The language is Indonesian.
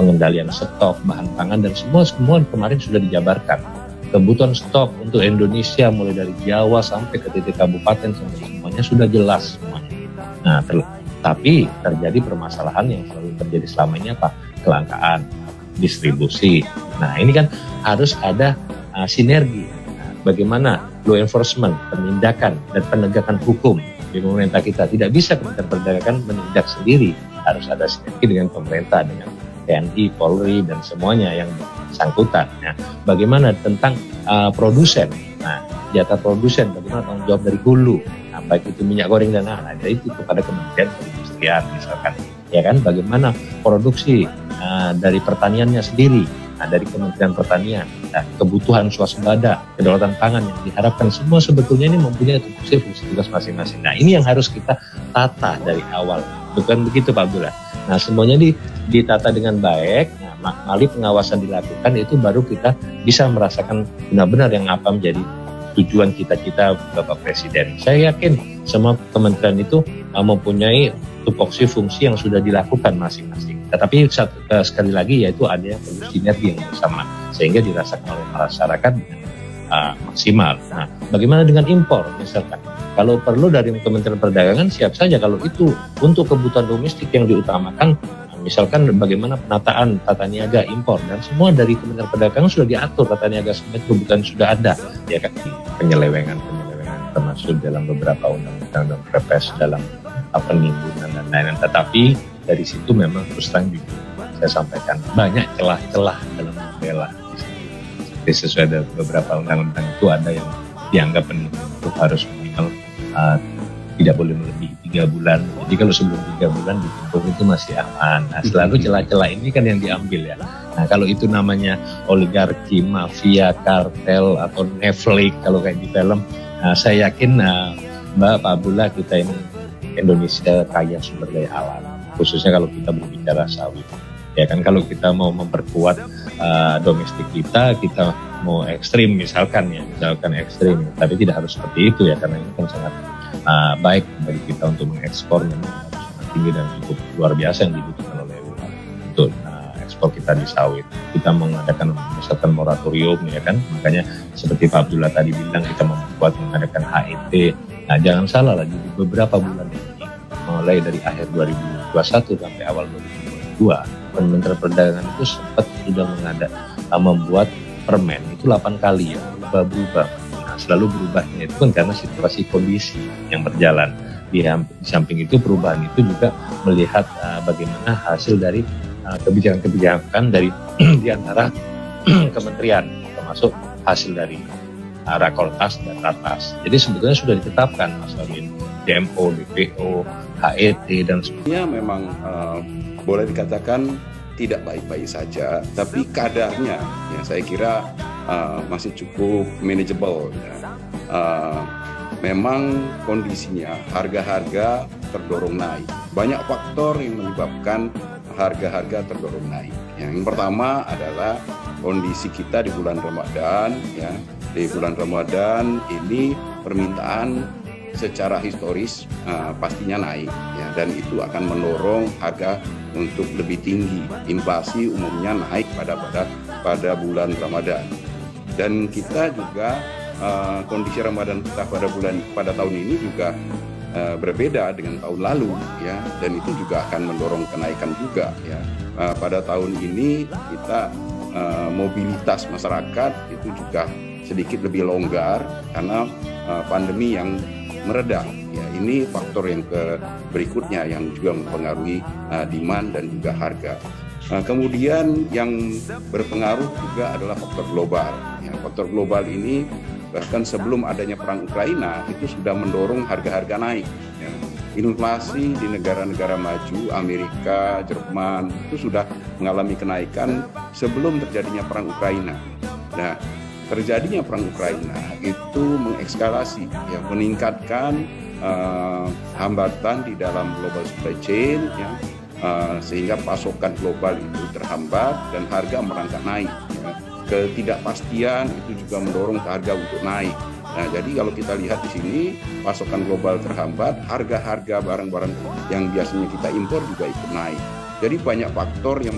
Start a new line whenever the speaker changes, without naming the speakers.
pengendalian stok bahan pangan dan semua kemarin sudah dijabarkan. Kebutuhan stok untuk Indonesia mulai dari Jawa sampai ke titik kabupaten sampai semuanya sudah jelas semuanya. Nah, tapi terjadi permasalahan yang selalu terjadi selama ini apa? Kelangkaan, distribusi. Nah, ini kan harus ada sinergi. Nah, bagaimana law enforcement, penindakan dan penegakan hukum di pemerintah kita. Tidak bisa Kementerian Perdagangan menindak sendiri, harus ada sinergi dengan pemerintah, dengan TNI, Polri dan semuanya yang bersangkutan. Nah, bagaimana tentang produsen? Nah, jatah produsen, bagaimana tanggung jawab dari hulu? Nah, baik itu minyak goreng dan lain-lain itu kepada Kementerian Perindustrian misalkan, ya kan? Bagaimana produksi dari pertaniannya sendiri? Nah, dari Kementerian Pertanian, nah, kebutuhan swasembada, kedaulatan pangan yang diharapkan semua sebetulnya ini mempunyai fungsi tugas masing-masing. Nah, ini yang harus kita tata dari awal, bukan begitu Pak Abdullah? Nah, semuanya ditata dengan baik. Nah, melalui pengawasan dilakukan itu baru kita bisa merasakan benar-benar yang apa menjadi tujuan cita-cita Bapak Presiden. Saya yakin semua kementerian itu mempunyai tupoksi fungsi yang sudah dilakukan masing-masing. Tetapi sekali lagi yaitu ada yang perlu sinergi yang bersama sehingga dirasakan oleh masyarakat dengan maksimal. Nah, bagaimana dengan impor misalkan? Kalau perlu dari Kementerian Perdagangan siap saja kalau itu untuk kebutuhan domestik yang diutamakan. Misalkan bagaimana penataan tata niaga impor dan semua dari Kementerian Perdagangan sudah diatur tata niaga semet kebutuhan sudah ada, ya kan? Penyelewengan termasuk dalam beberapa undang-undang dan perpres dalam penimbunan dan lain-lain. Tetapi dari situ memang terus terang saya sampaikan banyak celah-celah dalam membela. Sesuai dengan beberapa undang-undang itu ada yang dianggap penimbun itu harus minimal tidak boleh melebihi 3 bulan. Jadi kalau sebelum 3 bulan ditimbun itu masih aman. Nah, selalu celah-celah ini kan yang diambil ya. Nah, kalau itu namanya oligarki, mafia, kartel atau Netflix kalau kayak di film, saya yakin Mbak Pak Abdullah kita ini Indonesia kaya sumber daya alam. Khususnya kalau kita berbicara sawit. Ya kan kalau kita mau memperkuat domestik kita mau ekstrim misalkan ekstrim, tapi tidak harus seperti itu ya karena ini kan sangat baik bagi kita untuk mengekspor yang sangat tinggi dan cukup luar biasa yang dibutuhkan oleh untuk ekspor kita di sawit. Kita mengadakan misalkan moratorium ya kan, makanya seperti Pak Abdullah tadi bilang kita mengadakan HET. Nah jangan salah lagi di beberapa bulan ini mulai dari akhir 2021 sampai awal 2022 Kementerian Perdagangan itu sempat sudah membuat permen itu 8 kali ya berubah. Nah, selalu berubahnya itu kan karena situasi kondisi yang berjalan. Di samping itu perubahan itu juga melihat bagaimana hasil dari kebijakan-kebijakan dari di antara kementerian termasuk hasil dari Rakortas dan Ratas. Jadi sebetulnya sudah ditetapkan Mas Amin, DMO, DPO, HET dan sebagainya.
Memang boleh dikatakan tidak baik-baik saja, tapi kadarnya ya saya kira masih cukup manageable. Ya. Memang kondisinya harga-harga terdorong naik. Banyak faktor yang menyebabkan harga-harga terdorong naik. Yang pertama adalah kondisi kita di bulan Ramadan. Ya, di bulan Ramadan ini permintaan secara historis pastinya naik ya, dan itu akan mendorong harga untuk lebih tinggi. Inflasi umumnya naik pada bulan Ramadan, dan kita juga kondisi Ramadan kita pada tahun ini juga berbeda dengan tahun lalu ya, dan itu juga akan mendorong kenaikan juga ya. Pada tahun ini kita mobilitas masyarakat itu juga sedikit lebih longgar karena pandemi yang mereda ya. Ini faktor yang berikutnya yang juga mempengaruhi demand dan juga harga. Kemudian yang berpengaruh juga adalah faktor global ya. Faktor global ini bahkan sebelum adanya perang Ukraina itu sudah mendorong harga-harga naik ya. Inflasi di negara-negara maju Amerika, Jerman itu sudah mengalami kenaikan sebelum terjadinya perang Ukraina. Nah, terjadinya perang Ukraina itu mengekskalasi, ya, meningkatkan hambatan di dalam global supply chain, ya, sehingga pasokan global itu terhambat dan harga merangkak naik. Ya. Ketidakpastian itu juga mendorong harga untuk naik. Nah, jadi kalau kita lihat di sini pasokan global terhambat, harga-harga barang-barang yang biasanya kita impor juga ikut naik. Jadi banyak faktor yang